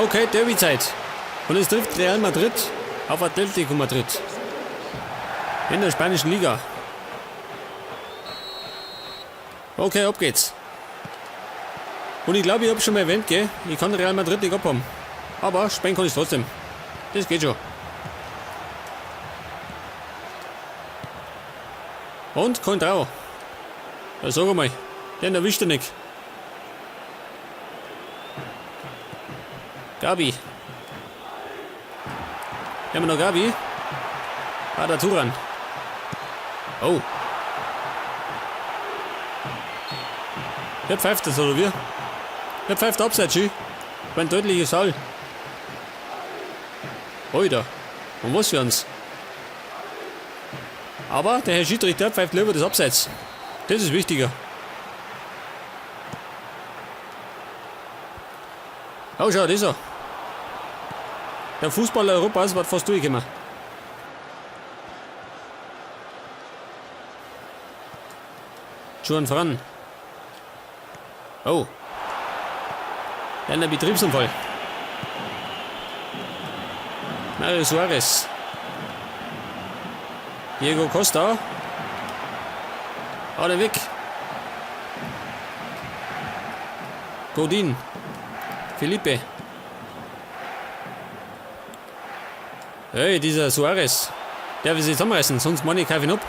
Okay, Derby-Zeit. Und es trifft Real Madrid auf Atletico Madrid. In der spanischen Liga. Okay, ab geht's. Und ich glaube, ich habe schon mal erwähnt, gell? Ich kann Real Madrid nicht abhaben. Aber sprengen kann ich trotzdem. Das geht schon. Und kein Trau. Ja, sag mal, den erwischt er nicht. Gabi. Haben wir noch Gabi? Ah, der Turan. Oh. Wer pfeift das, oder wie? Wer pfeift abseits, Ski? Ein deutliches Foul. Alter. Und was für uns? Aber der Herr Schiedsrichter pfeift lieber das Abseits. Das ist wichtiger. Oh, schau, das ist er. Der Fußballer Europas wird fast durchgekommen. Schon voran. Oh. Dann der Betriebsunfall. Mario Suarez. Diego Costa. Alle weg. Godin. Felipe. Hey, dieser Suarez. Der will sich zusammenreißen, sonst meine ich ihn ab.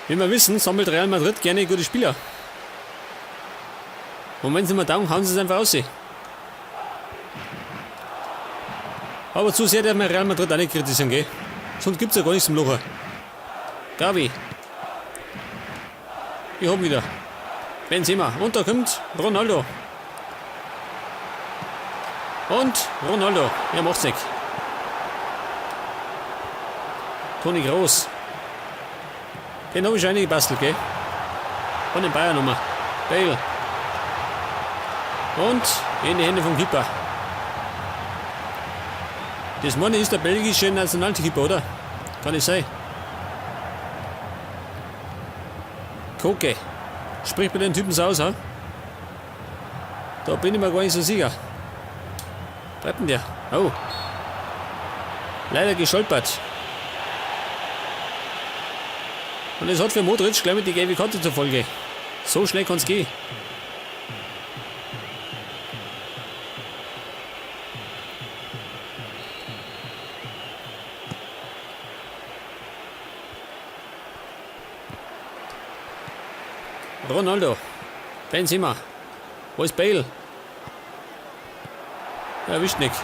Wie wir wissen, sammelt Real Madrid gerne gute Spieler. Und wenn sie mal taugen, hauen sie es einfach aus. Aber zu sehr darf man Real Madrid auch nicht kritisieren, gell? Sonst gibt es ja gar nichts zum Lachen. Gabi. Ich hab wieder. Benzema. Und da kommt Ronaldo. Und Ronaldo. Er macht's weg. Toni Kroos. Den habe ich schon gebastelt, gell? Von den Bayern nochmal. Bale. Und in die Hände vom Keeper. Das meine ist der belgische Nationalkeeper, oder? Kann es sein? Koke. Sprich bei den Typen so aus, ha? Da bin ich mir gar nicht so sicher. Bleibt denn der? Oh. Leider gestolpert. Und es hat für Modric gleich mit die gelbe Karte zur Folge. So schnell kann es gehen. Ronaldo. Benzema. Wo ist Bale? Er erwischt nicht.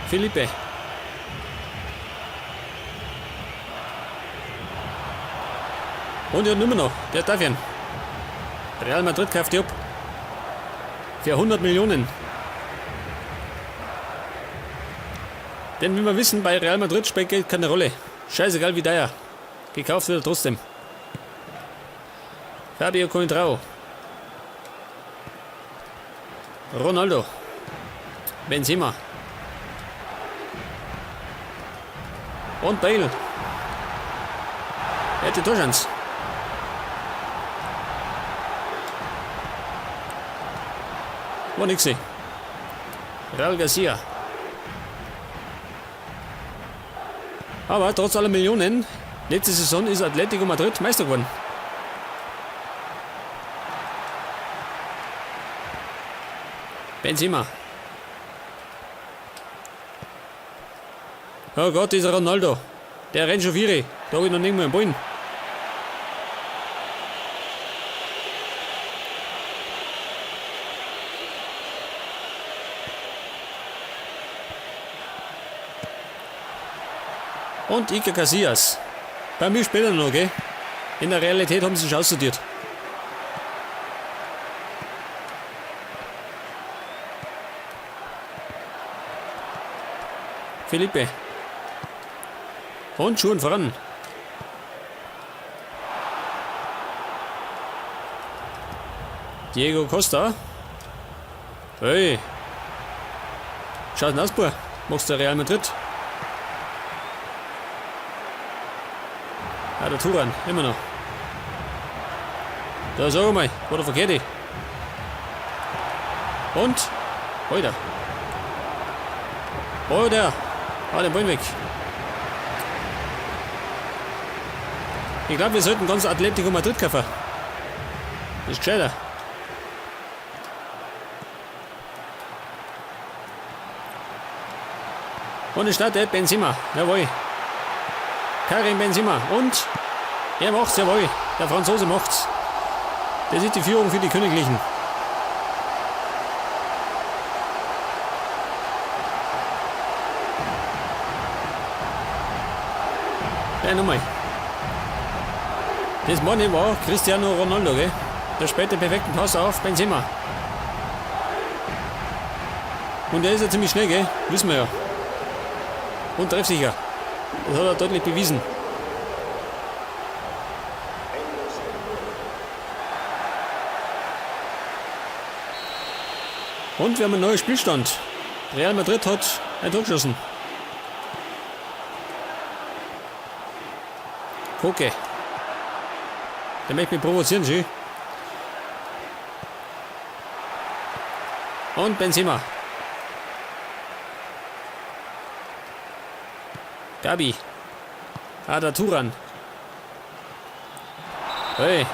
Felipe. Und ja, nimmer noch. Der darf ihn. Real Madrid kauft die ab. Für 100 Millionen. Denn wie wir wissen, bei Real Madrid spielt Geld keine Rolle. Scheißegal wie teuer. Gekauft wird er trotzdem. Fabio Coentrao. Ronaldo. Benzema. Und Bale. Er hat die Torchance. War nix. Real Garcia. Aber trotz aller Millionen, letzte Saison ist Atletico Madrid Meister geworden. Benzema. Oh Gott, dieser Ronaldo. Der rennt schon vier. Da habe ich noch nicht mehr einen Ball. Und Iker Casillas. Bei mir spielen noch, gell? In der Realität haben sie sich aussortiert. Felipe. Und schon voran. Diego Costa. Hey. Schaut denn aus, Bub? Machst du Real Madrid? Ja, der Turan, immer noch. Da sag mal, wo der verkehrt. Und? Heute. Oh, der. Ah, den Ball weg. Ich glaube, wir sollten ganz Atletico Madrid kaufen. Das ist gescheiter. Und es startet Benzema. Jawohl. Karim Benzema. Und er macht's, jawohl. Der Franzose macht's. Das ist die Führung für die Königlichen. Ja, nochmal. Das Mann war Cristiano Ronaldo, gell? Der spielt den perfekten Pass auf Benzema. Und der ist ja ziemlich schnell, gell? Wissen wir ja. Und treffsicher. Das hat er deutlich bewiesen. Und wir haben einen neuen Spielstand. Real Madrid hat ein Tor geschossen. Koke. Der möchte mich provozieren, schön. Und Benzema. Gabi. Ada Turan. Hey.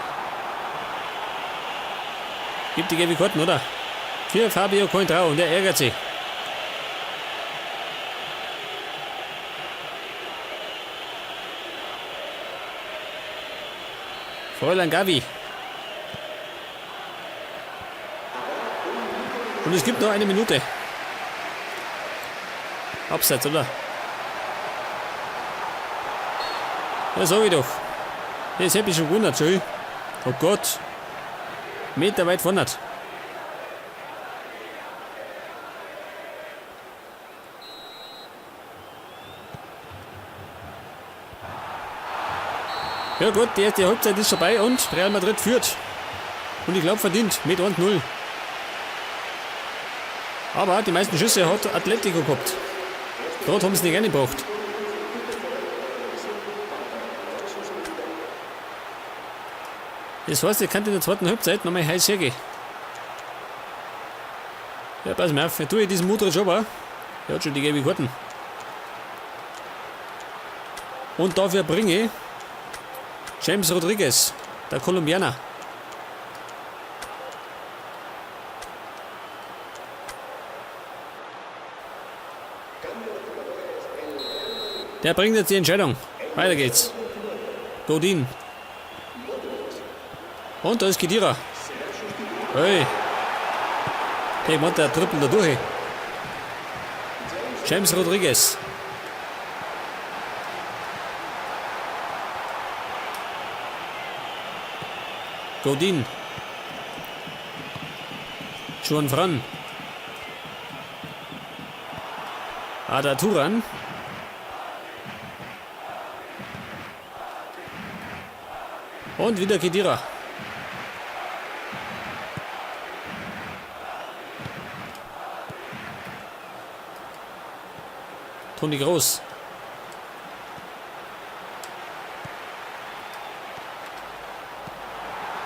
Gibt die gelbe Karten, oder? Für Fabio Coentrao und der ärgert sich. Fräulein Gavi. Und es gibt noch eine Minute. Abseits, oder? Ja, sag ich doch. Das hätte ich schon gewundert, schön. Oh Gott. Meter weit vorne. Ja gut, die erste Halbzeit ist vorbei und Real Madrid führt. Und ich glaube verdient mit 1-0. Aber die meisten Schüsse hat Atletico gehabt. Dort haben sie nicht reingebracht. Das heißt, ich kann in der zweiten Halbzeit nochmal heiß hergehen. Ja, pass mal auf, ich tue diesen Modric aber. Der hat schon die gelbe Karten. Und dafür bringe ich James Rodriguez, der Kolumbianer. Der bringt jetzt die Entscheidung. Weiter geht's. Godin. Und da ist Khedira. Hey. Der macht der Triple da durch. James Rodriguez. Godin. Juan Fran. Ada Turan. Und wieder Khedira. Toni Kroos.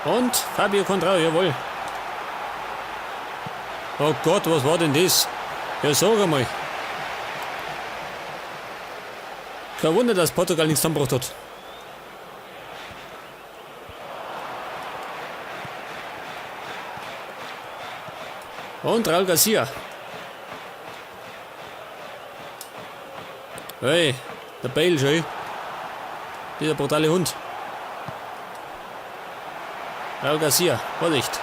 Und Fabio Coentrao, jawohl. Oh Gott, was war denn das? Ja, sag einmal. Kein Wunder, dass Portugal nichts zusammengebracht hat. Und Raul Garcia. Hey, der Bale schon. Dieser brutale Hund. Raul Garcia, Vorsicht.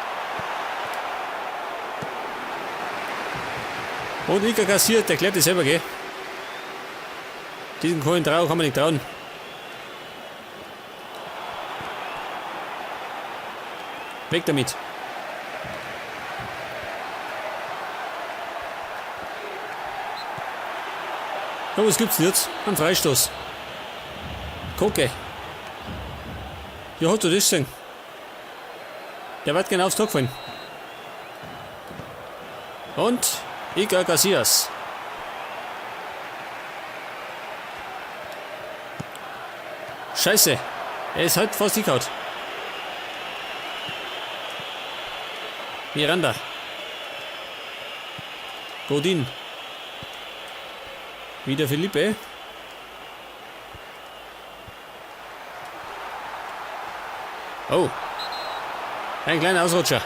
Und Iker Casillas, der klärt das selber, gell? Diesen Coentrao kann man nicht trauen. Weg damit. Oh, was gibt's denn jetzt? Ein Freistoß. Koke. Ja, hast du das gesehen? Der wird genau aufs Tor gefallen. Und Iker Casillas. Scheiße. Er ist halt fast gehaut. Miranda. Godin. Wieder Felipe. Oh. Ein kleiner Ausrutscher.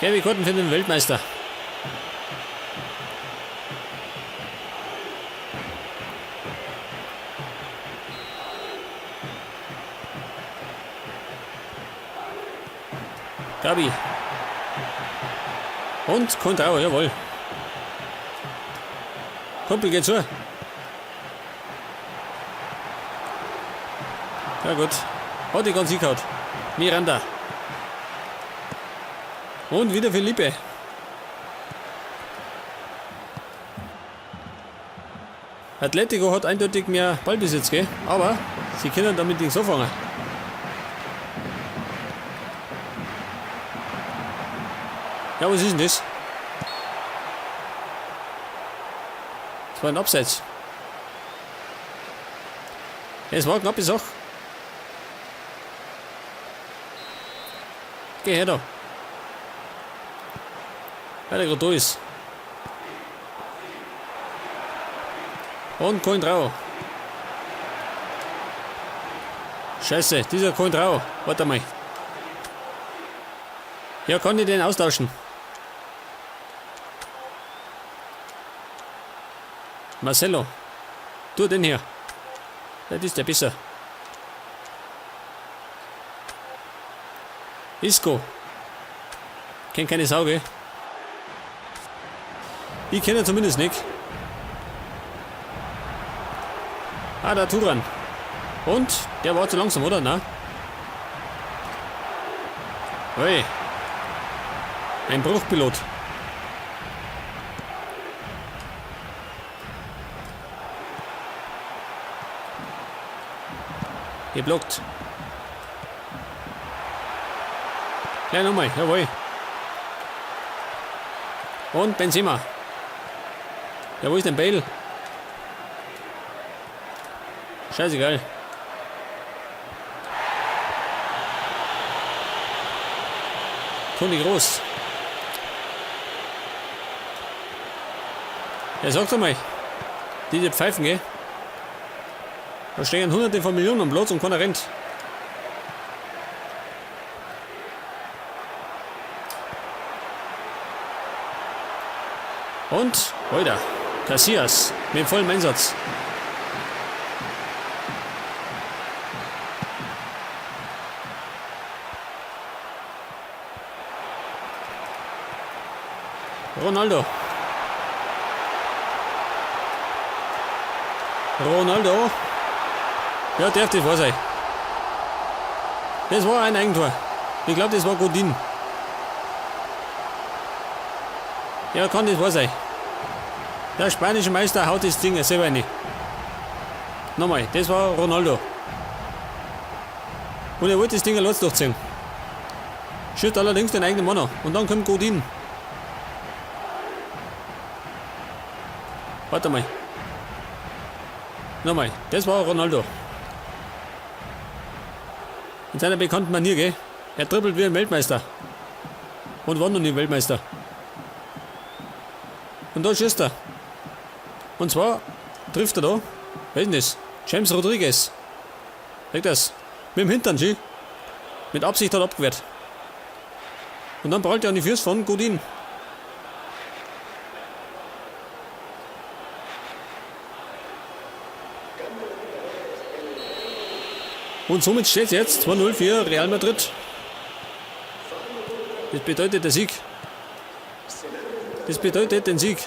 Gelbe Karten für den Weltmeister. Gabi. Und Coentrao, jawohl. Kumpel geht zu. Ja gut. Hat die ganz gehaut. Miranda. Und wieder Felipe. Atletico hat eindeutig mehr Ballbesitz, gell? Aber sie können damit nichts anfangen. Ja, was ist denn das? Das war ein Abseits. Es war eine knappe Sache. Geh her da. Weil er gerade da ist. Und Coentrao. Scheiße, dieser Coentrao. Warte mal. Ja, kann ich den austauschen? Marcelo. Tu den hier. Das ist der besser. Isco. Kennt keine Sau, gell? Ich kenne ihn zumindest nicht. Ah, da Turan. Und? Der war zu langsam, oder? Na? Hey. Ein Bruchpilot. Geblockt. Ja, nochmal, jawohl. Und Benzema. Ja, wo ist denn Bale? Scheißegal. Toni Groß. Ja, sag's doch mal. Die pfeifen, gell? Da stehen Hunderte von Millionen am Platz und keiner rennt. Und weiter. Casillas mit vollem Einsatz. Ronaldo. Ronaldo. Ja, darf das wahr sein. Das war ein Eigentor. Ich glaube, das war Godin. Ja, kann das wahr sein. Der spanische Meister haut das Ding selber rein. Nochmal, das war Ronaldo. Und er wollte das Ding los durchziehen. Schützt allerdings den eigenen Mann an. Und dann kommt Godin. Warte mal. Nochmal, das war Ronaldo. In seiner bekannten Manier, gell? Er dribbelt wie ein Weltmeister. Und war noch nie Weltmeister. Und da schießt er. Und zwar trifft er da. Wer ist denn das? James Rodriguez. Seht das? Mit dem Hintern, schön. Mit Absicht hat er abgewehrt. Und dann prallt er an die Füße von Godin. Und somit steht es jetzt 2-0 für Real Madrid. Das bedeutet der Sieg. Das bedeutet den Sieg.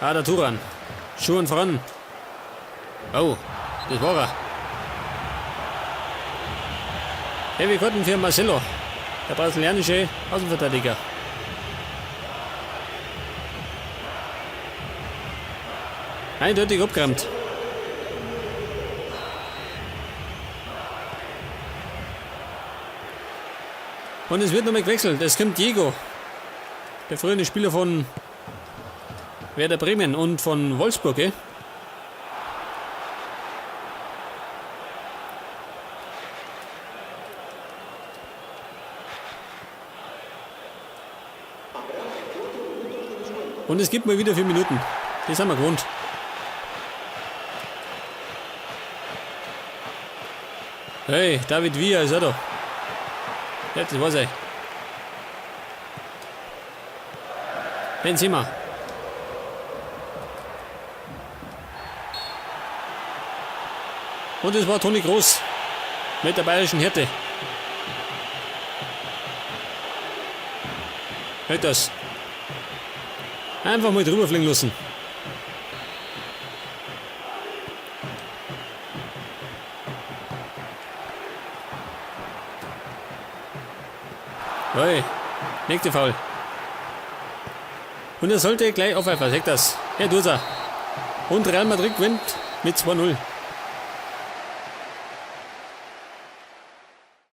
Der Turan. Schuhen voran. Oh, das war er. Heavy Karten für Marcelo, der brasilianische Außenverteidiger. Eindeutig abgeräumt. Und es wird nochmal gewechselt. Es kommt Diego, der frühere Spieler von Werder Bremen und von Wolfsburg. Und es gibt mal wieder 4 Minuten. Das haben wir gewohnt. Hey, David Villa ist er da. Ja, das war's. Benzema. Und es war Toni Kroos mit der bayerischen Härte. Hört das. Einfach mal drüber fliegen lassen. Hey, nächste Foul. Und er sollte gleich aufpfeifen, sagt das. Ja, tut's er. Und Real Madrid gewinnt mit 2-0.